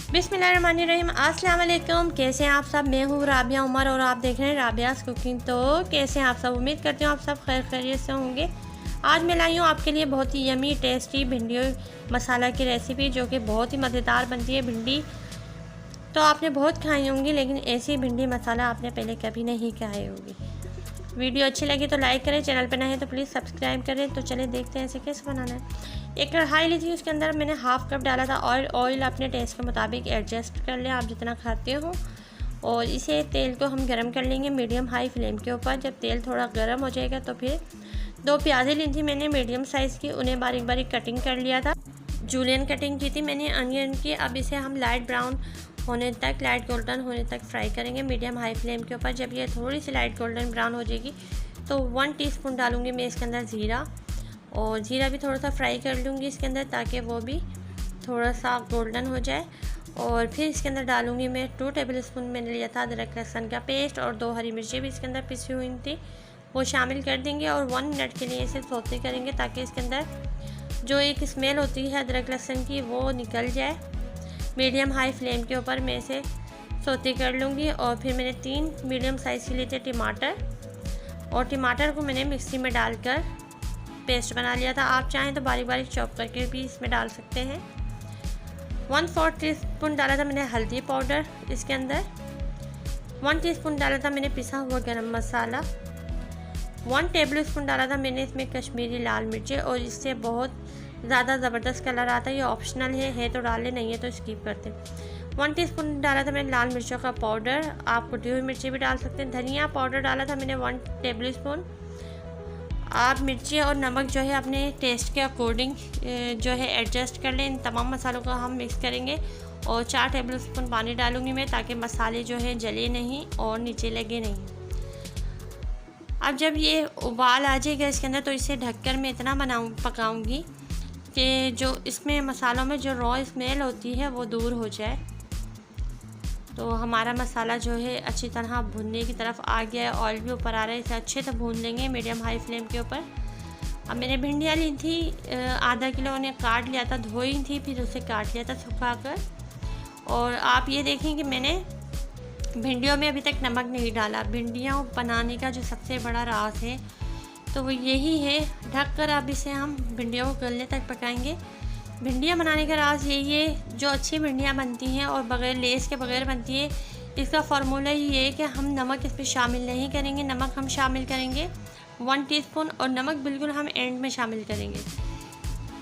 बिस्मिल्लाहिर्रहमानिर्रहीम। अस्सलाम वालेकुम। कैसे हैं आप सब? मैं हूँ राबिया उमर और आप देख रहे हैं राबियाज़ कुकिंग। तो कैसे हैं आप सब? उम्मीद करती हूँ आप सब खैर खैरियत से होंगे। आज मैं लाई हूँ आपके लिए बहुत ही यमी टेस्टी भिंडी मसाला की रेसिपी, जो कि बहुत ही मज़ेदार बनती है। भिंडी तो आपने बहुत खाई होंगी, लेकिन ऐसी भिंडी मसाला आपने पहले कभी नहीं खाई होगी। वीडियो अच्छी लगी तो लाइक करें, चैनल पर नए हैं तो प्लीज़ सब्सक्राइब करें। तो चलिए देखते हैं इसे कैसे बनाना है। एक कढ़ाई ली थी, उसके अंदर मैंने हाफ़ कप डाला था ऑयल। ऑयल अपने टेस्ट के मुताबिक एडजस्ट कर लें, आप जितना खाते हो। और इसे तेल को हम गरम कर लेंगे मीडियम हाई फ्लेम के ऊपर। जब तेल थोड़ा गर्म हो जाएगा तो फिर 2 प्याज़ें ली थी मैंने मीडियम साइज़ की, उन्हें बारीक बारीक कटिंग कर लिया था। जूलियन कटिंग की थी मैंने अनियन की। अब इसे हम लाइट ब्राउन होने तक, लाइट गोल्डन होने तक फ्राई करेंगे मीडियम हाई फ्लेम के ऊपर। जब ये थोड़ी सी लाइट गोल्डन ब्राउन हो जाएगी तो 1 टीस्पून डालूँगी मैं इसके अंदर ज़ीरा, और ज़ीरा भी थोड़ा सा फ्राई कर लूँगी इसके अंदर, ताकि वो भी थोड़ा सा गोल्डन हो जाए। और फिर इसके अंदर डालूँगी मैं 2 टेबलस्पून मैंने लिया था अदरक लहसुन का पेस्ट, और 2 हरी मिर्चें भी इसके अंदर पिसी हुई थी, वो शामिल कर देंगे। और 1 मिनट के लिए इसे सौते करेंगे, ताकि इसके अंदर जो एक स्मेल होती है अदरक लहसुन की वो निकल जाए। मीडियम हाई फ्लेम के ऊपर मैं इसे सौते कर लूँगी। और फिर मैंने 3 मीडियम साइज़ के लिए थे टमाटर, और टमाटर को मैंने मिक्सी में डालकर पेस्ट बना लिया था। आप चाहें तो बारीक बारीक चॉप करके भी इसमें डाल सकते हैं। 1/4 टीस्पून डाला था मैंने हल्दी पाउडर इसके अंदर। 1 टीस्पून डाला था मैंने पिसा हुआ गरम मसाला। 1 टेबलस्पून डाला था मैंने इसमें कश्मीरी लाल मिर्चें, और इससे बहुत ज़्यादा ज़बरदस्त कलर आता है। ये ऑप्शनल है तो डाले, नहीं है तो स्किप करते। 1 टीस्पून डाला था मैंने लाल मिर्चों का पाउडर, आप कुटी हुई मिर्ची भी डाल सकते हैं। धनिया पाउडर डाला था मैंने 1 टेबलस्पून। आप मिर्ची और नमक जो है अपने टेस्ट के अकॉर्डिंग जो है एडजस्ट कर लें। इन तमाम मसालों को हम मिक्स करेंगे, और 4 टेबलस्पून पानी डालूंगी मैं, ताकि मसाले जो है जले नहीं और नीचे लगे नहीं। अब जब ये उबाल आ जाएगा इसके अंदर, तो इसे ढककर मैं इतना पकाऊंगी कि जो इसमें मसालों में जो रॉ स्मेल होती है वो दूर हो जाए। तो हमारा मसाला जो है अच्छी तरह भुनने की तरफ आ गया है, ऑयल भी ऊपर आ रहा है। इसे अच्छे से भून लेंगे मीडियम हाई फ्लेम के ऊपर। अब मैंने भिंडियाँ ली थी आधा किलो, उन्हें काट लिया था, धोई थी, फिर उसे काट लिया था सुखाकर। और आप ये देखें कि मैंने भिंडियों में अभी तक नमक नहीं डाला। भिंडियाँ बनाने का जो सबसे बड़ा राज है तो वो यही है। ढककर अब इसे हम भिंडियों को गलने तक पकाएंगे। भिंडियाँ बनाने का राज यही है, जो अच्छी भिंडियाँ बनती हैं और बगैर लेस के बगैर बनती है, इसका फार्मूला ये है कि हम नमक इस पर शामिल नहीं करेंगे। नमक हम शामिल करेंगे 1 टीस्पून, और नमक बिल्कुल हम एंड में शामिल करेंगे।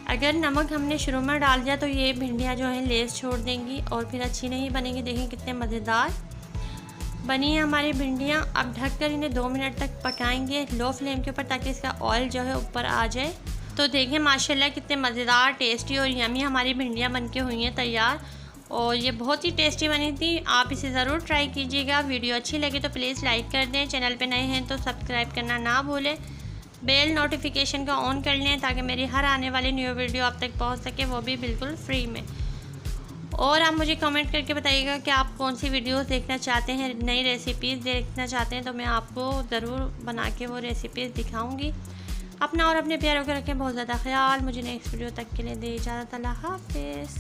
अगर नमक हमने शुरू में डाल दिया तो ये भिंडियाँ जो हैं लेस छोड़ देंगी और फिर अच्छी नहीं बनेंगी। देखें कितने मज़ेदार बनी है हमारी भिंडियाँ। अब ढककर इन्हें 2 मिनट तक पकाएंगे लो फ्लेम के ऊपर, ताकि इसका ऑयल जो है ऊपर आ जाए। तो देखें माशाल्लाह कितने मज़ेदार, टेस्टी और यमी हमारी भिंडियाँ बनके हुई हैं तैयार। और ये बहुत ही टेस्टी बनी थी। आप इसे ज़रूर ट्राई कीजिएगा। वीडियो अच्छी लगी तो प्लीज़ लाइक कर दें, चैनल पे नए हैं तो सब्सक्राइब करना ना भूलें। बेल नोटिफिकेशन का ऑन कर लें, ताकि मेरी हर आने वाली न्यू वीडियो आप तक पहुँच सके, वो भी बिल्कुल फ्री में। और आप मुझे कमेंट करके बताइएगा कि आप कौन सी वीडियोस देखना चाहते हैं, नई रेसिपीज़ देखना चाहते हैं, तो मैं आपको ज़रूर बना के वो रेसिपीज़ दिखाऊंगी। अपना और अपने प्यारों को रखें बहुत ज़्यादा ख्याल। मुझे नेक्स्ट वीडियो तक के लिए दे इजाज़त। अल्लाह हाफ़िज़।